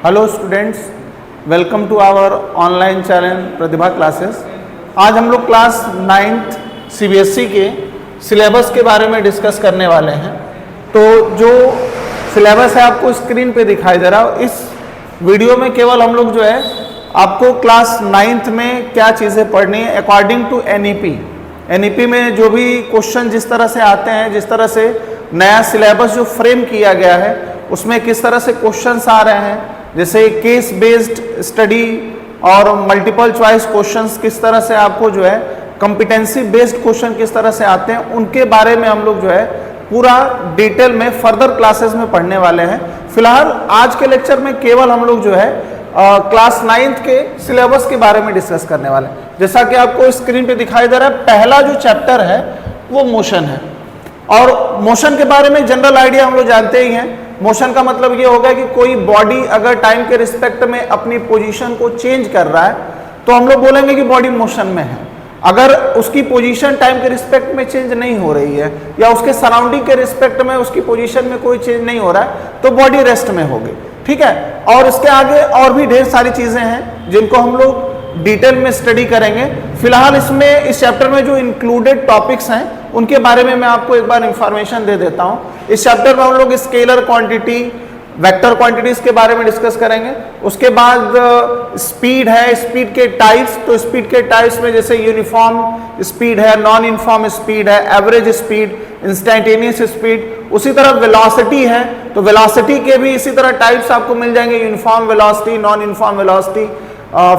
Hello students, welcome to our online channel Pratibha classes. आज हम लोग क्लास 9th सीबीएसई के सिलेबस के बारे में डिस्कस करने वाले हैं। तो जो सिलेबस है आपको स्क्रीन पे दिखाई दे रहा है। इस वीडियो में केवल हम लोग जो है आपको क्लास 9th में क्या चीज़ें पढ़नी है अकॉर्डिंग टू एनईपी में जो भी क्वेश्चन जिस तरह से आते हैं, जिस तरह से नया सिलेबस जो फ्रेम किया गया है उसमें किस तरह से क्वेश्चंस आ रहे हैं, जैसे केस बेस्ड स्टडी और मल्टीपल चॉइस क्वेश्चंस किस तरह से आपको जो है कॉम्पिटेंसी बेस्ड क्वेश्चन किस तरह से आते हैं, उनके बारे में हम लोग जो है पूरा डिटेल में फर्दर क्लासेस में पढ़ने वाले हैं। फिलहाल आज के लेक्चर में केवल हम लोग जो है क्लास 9th के सिलेबस के बारे में डिस्कस करने वाले हैं। जैसा कि आपको स्क्रीन पे दिखाई दे रहा है, पहला जो चैप्टर है वो मोशन है। और मोशन के बारे में जनरल आइडिया हम लोग जानते ही हैं। मोशन का मतलब ये होगा कि कोई बॉडी अगर टाइम के रिस्पेक्ट में अपनी पोजीशन को चेंज कर रहा है तो हम लोग बोलेंगे कि बॉडी मोशन में है। अगर उसकी पोजीशन टाइम के रिस्पेक्ट में चेंज नहीं हो रही है या उसके सराउंडिंग के रिस्पेक्ट में उसकी पोजीशन में कोई चेंज नहीं हो रहा है तो बॉडी रेस्ट में होगी। ठीक है, और इसके आगे और भी ढेर सारी चीजें हैं जिनको हम लोग डिटेल में स्टडी करेंगे। फिलहाल इसमें इस चैप्टर में जो इंक्लूडेड टॉपिक्स हैं उनके बारे में मैं आपको एक बार इंफॉर्मेशन दे देता हूं। इस चैप्टर में हम लोग स्केलर क्वांटिटी, वेक्टर क्वांटिटीज के बारे में डिस्कस करेंगे। उसके बाद स्पीड है, स्पीड के टाइप्स। तो स्पीड के टाइप्स में जैसे यूनिफॉर्म स्पीड है, नॉन यूनिफॉर्म स्पीड है, एवरेज स्पीड, इंस्टेंटेनियस स्पीड। उसी तरह वेलोसिटी है, तो वेलोसिटी के भी इसी तरह टाइप्स आपको मिल जाएंगे, uniform velocity, non uniform velocity.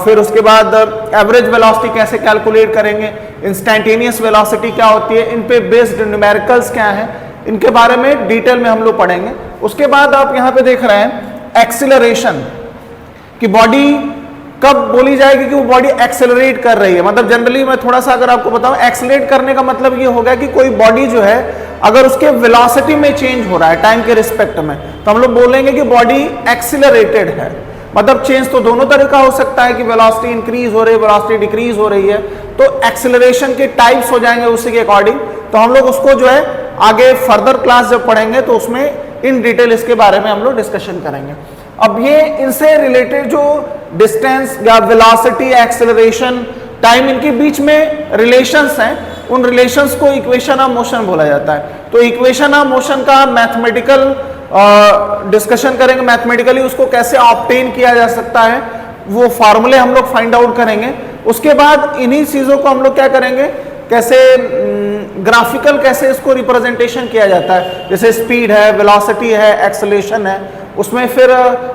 फिर उसके बाद एवरेज वेलोसिटी कैसे कैलकुलेट करेंगे, इंस्टेंटेनियस वेलोसिटी क्या होती है, इन पे बेस्ड न्यूमेरिकल्स क्या है, इनके बारे में डिटेल में हम लोग पढ़ेंगे। उसके बाद आप यहाँ पे देख रहे हैं एक्सीलरेशन, कि बॉडी कब बोली जाएगी कि वो बॉडी एक्सेलरेट कर रही है। मतलब जनरली मैं थोड़ा सा अगर आपको बताऊं, एक्सेलरेट करने का मतलब ये होगा कि कोई बॉडी जो है अगर उसके वेलोसिटी में चेंज हो रहा है टाइम के रिस्पेक्ट में तो हम लोग बोलेंगे कि बॉडी एक्सीलरेटेड है। मतलब चेंज तो दोनों तरह का हो सकता है कि वेलोसिटी इंक्रीज हो रही है, वेलोसिटी डिक्रीज हो रही है, तो एक्सेलरेशन के टाइप्स हो जाएंगे उसी के अकॉर्डिंग। तो हम लोग उसको जो है आगे फर्दर क्लास जब पढ़ेंगे तो उसमें इन डिटेल इसके बारे में हम लोग डिस्कशन करेंगे। अब ये इनसे रिलेटेड जो डिस्टेंस या वेलोसिटी, एक्सेलरेशन, टाइम, इनके बीच में रिलेशंस हैं, उन रिलेशंस को इक्वेशन ऑफ मोशन बोला जाता है। तो इक्वेशन ऑफ मोशन का मैथमेटिकल डिस्कशन करेंगे, मैथमेटिकली उसको कैसे ऑब्टेन किया जा सकता है वो फार्मूले हम लोग फाइंड आउट करेंगे। उसके बाद इन्हीं चीज़ों को हम लोग क्या करेंगे, कैसे ग्राफिकल कैसे इसको रिप्रेजेंटेशन किया जाता है, जैसे स्पीड है, वेलोसिटी है, एक्सेलरेशन है, उसमें फिर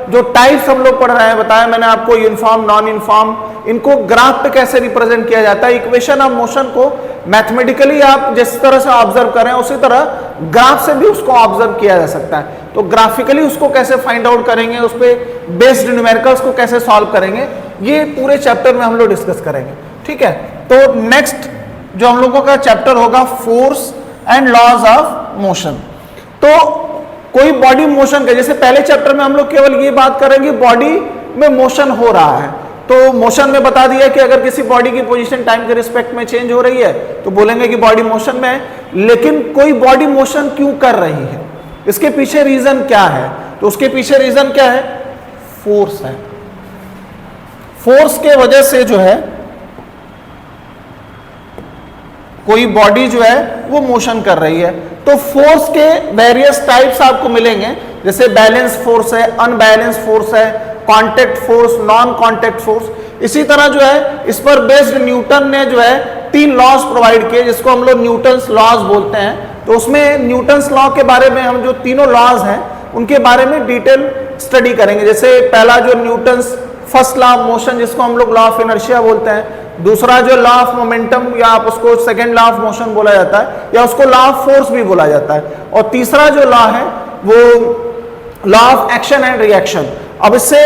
जो टाइप्स हम लोग पढ़ रहे हैं, बताया मैंने आपको, यूनिफॉर्म, नॉन यूनिफॉर्म, इनको ग्राफ पे कैसे रिप्रेजेंट किया जाता है। इक्वेशन ऑफ मोशन को मैथमेटिकली आप जिस तरह से ऑब्जर्व कर रहे हैं उसी तरह ग्राफ से भी उसको ऑब्जर्व किया जा सकता है। तो ग्राफिकली उसको कैसे फाइंड आउट करेंगे, उस पर बेस्ड न्यूमेरिकल्स को कैसे सॉल्व करेंगे, ये पूरे चैप्टर में हम लोग डिस्कस करेंगे। ठीक है, तो नेक्स्ट जो हम लोगों का चैप्टर होगा force and laws of motion. तो कोई बॉडी मोशन का, जैसे पहले चैप्टर में हम लोग केवल ये बात करेंगे बॉडी में मोशन हो रहा है, तो मोशन में बता दिया कि अगर किसी बॉडी की पोजीशन टाइम के रिस्पेक्ट में चेंज हो रही है तो बोलेंगे कि बॉडी मोशन में है। लेकिन कोई बॉडी मोशन क्यों कर रही है, इसके पीछे रीजन क्या है, तो उसके पीछे रीजन क्या है, फोर्स है। फोर्स के वजह से जो है कोई बॉडी जो है वो मोशन कर रही है। तो फोर्स के वेरियस टाइप्स आपको मिलेंगे, जैसे बैलेंस फोर्स है, अनबैलेंस फोर्स है, contact force, non contact force. इसी तरह जो है इस पर बेस्ड न्यूटन ने जो है 3 लॉज प्रोवाइड किए जिसको हम लोग न्यूटन्स लॉज बोलते हैं। तो उसमें न्यूटन्स लॉ के बारे में हम जो तीनों लॉज हैं उनके बारे में डिटेल स्टडी करेंगे। जैसे पहला जो Newton's first law of motion जिसको हम लोग लॉ ऑफ इनर्शिया बोलते हैं, दूसरा जो लॉ ऑफ मोमेंटम या आप उसको सेकेंड लॉ ऑफ मोशन बोला जाता है या उसको लॉ ऑफ फोर्स भी बोला जाता है, और तीसरा जो लॉ है वो law of action and reaction. अब इससे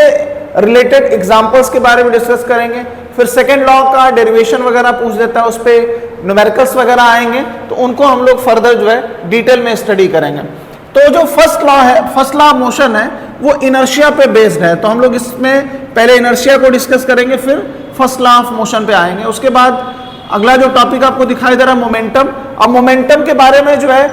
रिलेटेड एग्जांपल्स के बारे में डिस्कस करेंगे। फिर सेकेंड लॉ का डेरिवेशन वगैरह पूछ देता है, उस पर न्यूमेरिकल्स वगैरह आएंगे तो उनको हम लोग फर्दर जो है डिटेल में स्टडी करेंगे। तो जो फर्स्ट लॉ है, फर्स्ट लॉ ऑफ मोशन है, वो इनर्शिया पे बेस्ड है। तो हम लोग इसमें पहले इनर्शिया को डिस्कस करेंगे, फिर फर्स्ट लॉ ऑफ मोशन पे आएंगे। उसके बाद अगला जो टॉपिक आपको दिखाई दे रहा है मोमेंटम। अब मोमेंटम के बारे में जो है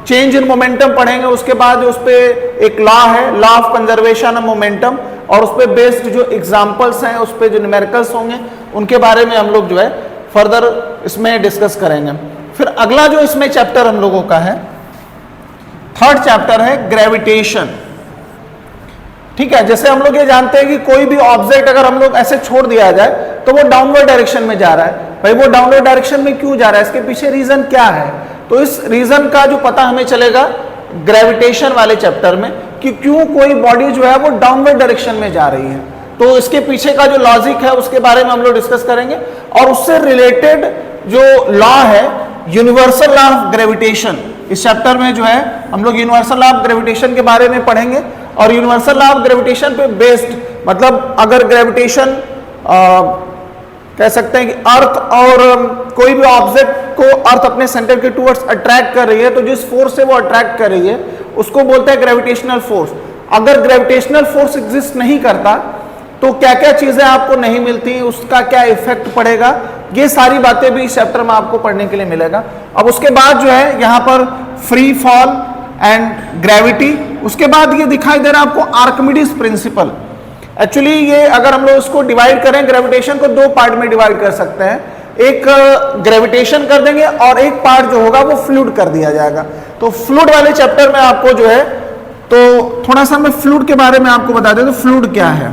चेंज इन मोमेंटम पढ़ेंगे, उसके बाद उस पर एक लॉ है, law of conservation of momentum, और उस पर बेस्ड जो एग्जाम्पल्स हैं, उस पर जो न्यूमेरिकल्स होंगे, उनके बारे में हम लोग जो है फर्दर इसमें डिस्कस करेंगे। फिर अगला जो इसमें चैप्टर हम लोगों का है, थर्ड चैप्टर है ग्रेविटेशन। ठीक है, जैसे हम लोग ये जानते हैं कि कोई भी ऑब्जेक्ट अगर हम लोग ऐसे छोड़ दिया जाए तो वो डाउनवर्ड डायरेक्शन में जा रहा है। भाई वो डाउनवर्ड डायरेक्शन में क्यों जा रहा है, इसके पीछे रीजन क्या है? तो इस रीजन का जो पता हमें चलेगा ग्रेविटेशन वाले चैप्टर में, कि क्यों कोई बॉडी जो है वो डाउनवर्ड डायरेक्शन में जा रही है। तो इसके पीछे का जो लॉजिक है उसके बारे में हम लोग डिस्कस करेंगे, और उससे रिलेटेड जो लॉ है यूनिवर्सल लॉ ऑफ ग्रेविटेशन, इस चैप्टर में जो है हम लोग यूनिवर्सल लॉ ऑफ ग्रेविटेशन के बारे में पढ़ेंगे। और यूनिवर्सल लॉ ऑफ ग्रेविटेशन पे बेस्ड, मतलब अगर ग्रेविटेशन कह सकते हैं कि अर्थ और कोई भी ऑब्जेक्ट को अर्थ अपने सेंटर के टूवर्ड्स अट्रैक्ट कर रही है, तो जिस फोर्स से वो अट्रैक्ट कर रही है उसको बोलते हैं ग्रेविटेशनल फोर्स। अगर ग्रेविटेशनल फोर्स एग्जिस्ट नहीं करता तो क्या क्या चीजें आपको नहीं मिलती, उसका क्या इफेक्ट पड़ेगा, ये सारी बातें भी इस चैप्टर में आपको पढ़ने के लिए मिलेगा। अब उसके बाद जो है यहाँ पर फ्री फॉल एंड ग्रेविटी, उसके बाद ये दिखाई दे रहा है आपको आर्किमिडीज प्रिंसिपल। एक्चुअली ये अगर हम लोग इसको डिवाइड करें, ग्रेविटेशन को दो पार्ट में डिवाइड कर सकते हैं, एक ग्रेविटेशन कर देंगे और एक पार्ट जो होगा वो फ्लूइड कर दिया जाएगा। तो फ्लूइड वाले चैप्टर में आपको जो है, तो थोड़ा सा मैं फ्लूइड के बारे में आपको बता दें। तो फ्लूइड क्या है?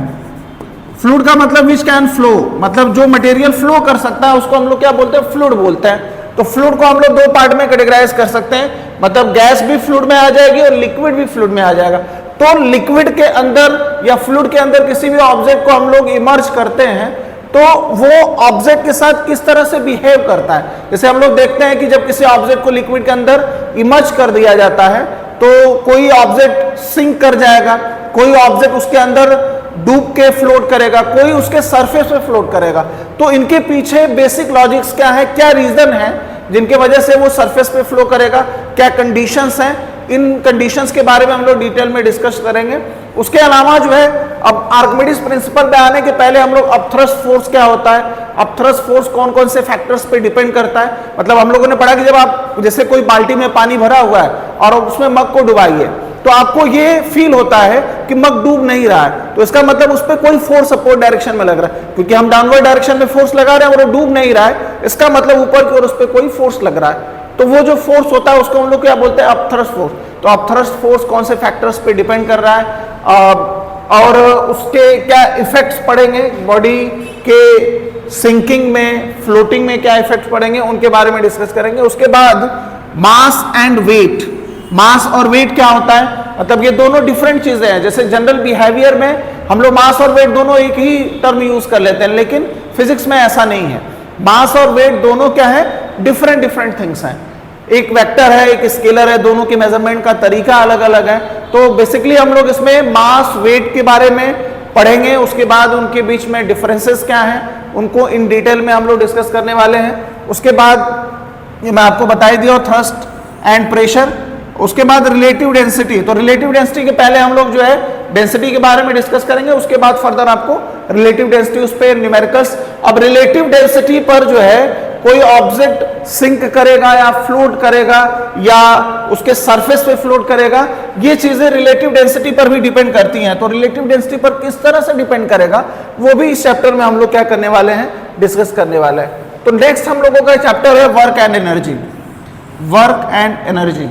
फ्लूइड का मतलब विच कैन फ्लो, मतलब जो मटेरियल फ्लो कर सकता है उसको हम लोग क्या बोलते हैं? फ्लूइड बोलते हैं। तो फ्लूइड को हम लोग दो पार्ट में कैटेगराइज कर सकते हैं, मतलब गैस भी फ्लूइड में आ जाएगी और लिक्विड भी फ्लूइड में आ जाएगा। तो लिक्विड के अंदर या फ्लूइड के अंदर किसी भी ऑब्जेक्ट को हम लोग इमर्ज करते हैं तो वो ऑब्जेक्ट के साथ किस तरह से बिहेव करता है। जैसे हम लोग देखते हैं कि जब किसी ऑब्जेक्ट को लिक्विड के अंदर इमर्ज कर दिया जाता है तो कोई ऑब्जेक्ट सिंक कर जाएगा, कोई ऑब्जेक्ट उसके अंदर डूब के फ्लोट करेगा, कोई उसके सरफेस पे फ्लोट करेगा। तो इनके पीछे बेसिक लॉजिक्स क्या है, क्या रीजन है जिनके वजह से वो सरफेस पे फ्लो करेगा, क्या कंडीशंस हैं, इन कंडीशंस के बारे में हम लोग डिटेल में डिस्कस करेंगे। उसके अलावा जो है, अब आर्किमिडीज प्रिंसिपल पे आने के पहले हम लोग अपथ्रस्ट फोर्स क्या होता है, अपथ्रस्ट फोर्स कौन कौन से फैक्टर्स पे डिपेंड करता है। मतलब हम लोगों ने पढ़ा कि जब आप जैसे कोई बाल्टी में पानी भरा हुआ है और उसमें मग को डुबाइए तो आपको ये फील होता है कि मग डूब नहीं रहा है, तो इसका मतलब उस पर कोई फोर्स अपोर्ट डायरेक्शन में लग रहा है, क्योंकि हम डाउनवर्ड डायरेक्शन में फोर्स लगा रहे हैं और वो डूब नहीं रहा है, इसका मतलब ऊपर की ओर उस पर कोई फोर्स लग रहा है। तो वो जो फोर्स होता है उसको हम लोग क्या बोलते हैं? Upthrust force. तो अपथ्रस्ट फोर्स कौन से फैक्टर्स पे डिपेंड कर रहा है और उसके क्या इफेक्ट्स पड़ेंगे बॉडी के सिंकिंग में, फ्लोटिंग में क्या इफेक्ट्स पड़ेंगे, उनके बारे में डिस्कस करेंगे। उसके बाद मास एंड वेट, मास और वेट क्या होता है, मतलब ये दोनों डिफरेंट चीजें हैं। जैसे जनरल बिहेवियर में हम लोग मास और वेट दोनों एक ही टर्म यूज कर लेते हैं, लेकिन फिजिक्स में ऐसा नहीं है। मास और वेट दोनों क्या है? डिफरेंट थिंग्स हैं। एक वेक्टर है, एक स्केलर है, दोनों के मेजरमेंट का तरीका अलग अलग है। तो बेसिकली हम लोग इसमें मास वेट के बारे में पढ़ेंगे, उसके बाद उनके बीच में डिफरेंसेस क्या हैं उनको इन डिटेल में हम लोग डिस्कस करने वाले हैं। उसके बाद ये मैं आपको बता ही दिया थ्रस्ट एंड प्रेशर। उसके बाद रिलेटिव डेंसिटी, तो रिलेटिव डेंसिटी के पहले हम लोग जो है डेंसिटी के बारे में डिस्कस करेंगे, उसके बाद फर्दर आपको रिलेटिव डेंसिटी, उस पर न्यूमेरिकल्स। अब रिलेटिव डेंसिटी पर जो है कोई ऑब्जेक्ट सिंक करेगा या फ्लोट करेगा या उसके सरफेस पे फ्लोट करेगा, ये चीजें रिलेटिव डेंसिटी पर भी डिपेंड करती हैं। तो रिलेटिव डेंसिटी पर किस तरह से डिपेंड करेगा वो भी इस चैप्टर में हम लोग क्या करने वाले हैं? डिस्कस करने वाले हैं। तो नेक्स्ट हम लोगों का चैप्टर है work and energy. Work and energy,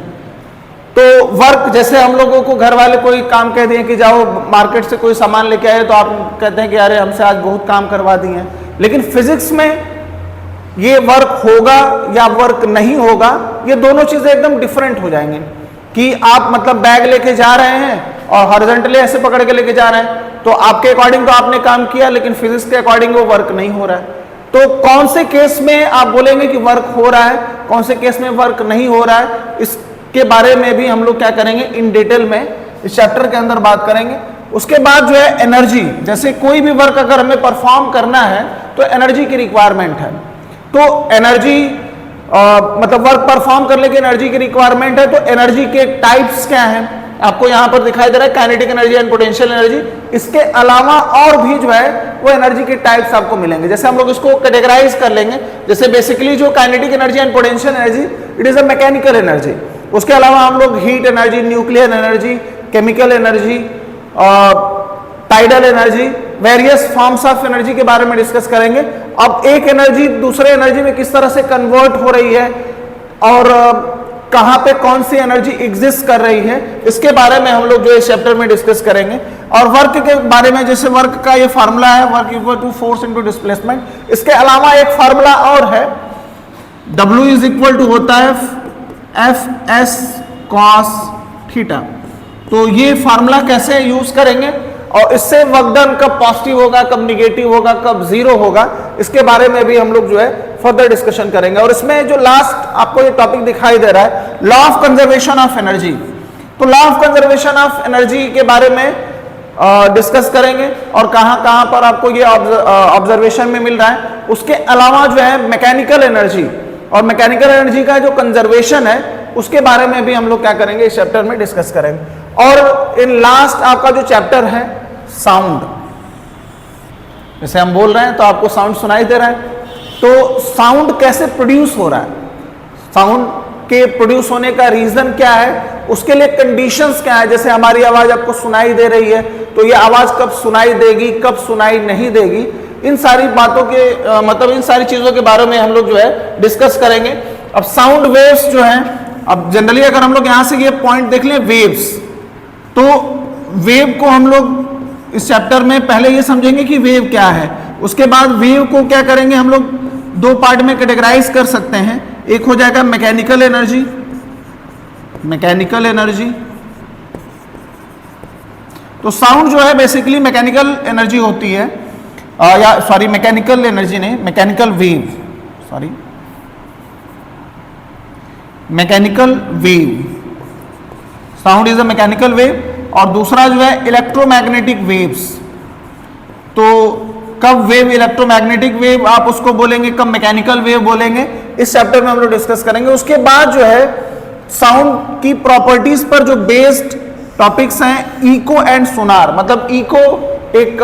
तो वर्क, जैसे हम लोगों को घर वाले कोई काम कह दिए कि जाओ मार्केट से कोई सामान लेके आए, तो आप कहते हैं कि अरे हमसे आज बहुत काम करवा दिए हैं। लेकिन फिजिक्स में ये वर्क होगा या वर्क नहीं होगा, ये दोनों चीजें एकदम डिफरेंट हो जाएंगी। कि आप मतलब बैग लेके जा रहे हैं और हॉरिजॉन्टली ऐसे पकड़ के लेके जा रहे हैं, तो आपके अकॉर्डिंग तो आपने काम किया, लेकिन फिजिक्स के अकॉर्डिंग वो वर्क नहीं हो रहा है। तो कौन से केस में आप बोलेंगे कि वर्क हो रहा है, कौन से केस में वर्क नहीं हो रहा है, इसके बारे में भी हम लोग क्या करेंगे? इन डिटेल में इस चैप्टर के अंदर बात करेंगे। उसके बाद जो है एनर्जी, जैसे कोई भी वर्क अगर हमें परफॉर्म करना है तो एनर्जी की रिक्वायरमेंट है। तो एनर्जी मतलब वर्क परफॉर्म करने की एनर्जी की रिक्वायरमेंट है। तो एनर्जी के टाइप्स क्या हैं आपको यहां पर दिखाई दे रहा है, kinetic energy and potential energy. इसके अलावा और भी जो है वो एनर्जी के टाइप्स आपको मिलेंगे। जैसे हम लोग इसको कैटेगराइज कर लेंगे, जैसे बेसिकली जो kinetic energy and potential energy, it is a mechanical energy. उसके अलावा हम लोग heat energy, nuclear energy, chemical energy, tidal energy, various forms of energy के बारे में डिस्कस करेंगे। अब एक एनर्जी दूसरे एनर्जी में किस तरह से कन्वर्ट हो रही है और कहां पे कौन सी एनर्जी एग्जिस्ट कर रही है, इसके बारे में हम लोग जो इस चैप्टर में डिस्कस करेंगे। और वर्क के बारे में, जैसे वर्क का ये फार्मूला है, work equal to force into displacement. इसके अलावा एक फार्मूला और है, W इज इक्वल टू होता है Fs cos थीटा। तो ये फार्मूला कैसे यूज करेंगे और इससे वर्क डन कब पॉजिटिव होगा, कब निगेटिव होगा, कब जीरो होगा, इसके बारे में भी हम लोग जो है फर्दर डिस्कशन करेंगे। और इसमें जो लास्ट आपको ये टॉपिक दिखाई दे रहा है, law of conservation of energy. तो law of conservation of energy के बारे में डिस्कस करेंगे और कहां कहां पर आपको ये ऑब्जर्वेशन में मिल रहा है। उसके अलावा जो है मैकेनिकल एनर्जी और मैकेनिकल एनर्जी का जो कंजर्वेशन है उसके बारे में भी हम लोग क्या करेंगे, इस चैप्टर में डिस्कस करेंगे। और इन लास्ट आपका जो चैप्टर है साउंड, जैसे हम बोल रहे हैं तो आपको साउंड सुनाई दे रहा है, तो साउंड कैसे प्रोड्यूस हो रहा है, साउंड के प्रोड्यूस होने का रीजन क्या है, उसके लिए कंडीशंस क्या है। जैसे हमारी आवाज आपको सुनाई दे रही है तो ये आवाज कब सुनाई देगी, कब सुनाई नहीं देगी, इन सारी बातों के मतलब इन सारी चीजों के बारे में हम लोग जो है डिस्कस करेंगे। अब साउंड वेव्स जो है, अब जनरली अगर हम लोग यहां से ये पॉइंट देख लें वेव्स, तो वेव को हम लोग इस चैप्टर में पहले ये समझेंगे कि वेव क्या है। उसके बाद वेव को क्या करेंगे, हम लोग दो पार्ट में कैटेगराइज कर सकते हैं। एक हो जाएगा मैकेनिकल एनर्जी, मैकेनिकल एनर्जी। तो साउंड जो है बेसिकली मैकेनिकल एनर्जी होती है, या सॉरी मैकेनिकल एनर्जी नहीं, mechanical wave, sorry mechanical wave. Sound is a mechanical wave. और दूसरा जो है इलेक्ट्रोमैग्नेटिक वेव्स। तो कब वेव इलेक्ट्रोमैग्नेटिक वेव आप उसको बोलेंगे, कब मैकेनिकल वेव बोलेंगे, इस चैप्टर में हम लोग डिस्कस करेंगे। उसके बाद जो है साउंड की प्रॉपर्टीज पर जो बेस्ड टॉपिक्स हैं, इको एंड सोनार। मतलब इको एक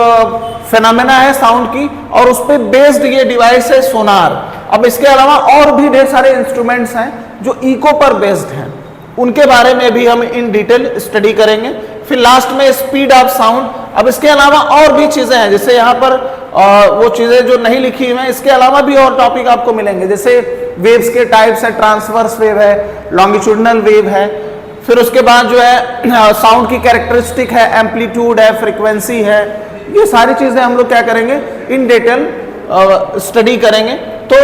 फेनोमेना है साउंड की और उस पर बेस्ड ये डिवाइस है सोनार। अब इसके अलावा और भी ढेर सारे इंस्ट्रूमेंट्स हैं जो इको पर बेस्ड हैं, उनके बारे में भी हम इन डिटेल स्टडी करेंगे। फिर लास्ट में स्पीड ऑफ साउंड। अब इसके अलावा और भी चीजें हैं, जैसे यहाँ पर वो चीजें जो नहीं लिखी हुई हैं, इसके अलावा भी और टॉपिक आपको मिलेंगे। जैसे वेव्स के टाइप्स है, ट्रांसवर्स वेव है, लॉन्गिट्यूडनल वेव है। फिर उसके बाद जो है साउंड की कैरेक्टरिस्टिक है, एम्पलीट्यूड है, फ्रीक्वेंसी है। ये सारी चीजें हम लोग क्या करेंगे, इन डिटेल स्टडी करेंगे। तो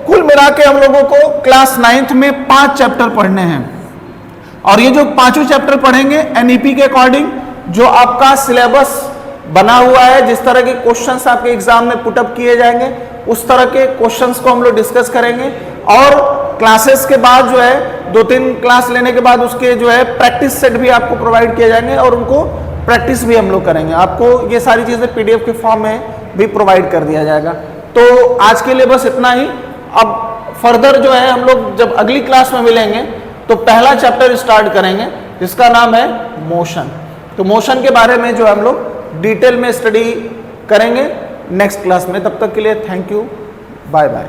कुल मिला के हम लोगों को क्लास 9th में 5 चैप्टर पढ़ने हैं और ये जो पांचों चैप्टर पढ़ेंगे एनईपी के अकॉर्डिंग जो आपका सिलेबस बना हुआ है, जिस तरह के क्वेश्चंस आपके एग्जाम में पुटअप किए जाएंगे उस तरह के क्वेश्चंस को हम लोग डिस्कस करेंगे। और क्लासेस के बाद जो है 2-3 क्लास लेने के बाद उसके जो है प्रैक्टिस सेट भी आपको प्रोवाइड किए जाएंगे और उनको प्रैक्टिस भी हम लोग करेंगे। आपको ये सारी चीजें पीडीएफ के फॉर्म में भी प्रोवाइड कर दिया जाएगा। तो आज के लिए बस इतना ही। अब फर्दर जो है हम लोग जब अगली क्लास में मिलेंगे तो पहला चैप्टर स्टार्ट करेंगे जिसका नाम है मोशन। तो मोशन के बारे में जो हम लोग डिटेल में स्टडी करेंगे नेक्स्ट क्लास में। तब तक के लिए थैंक यू, बाय बाय।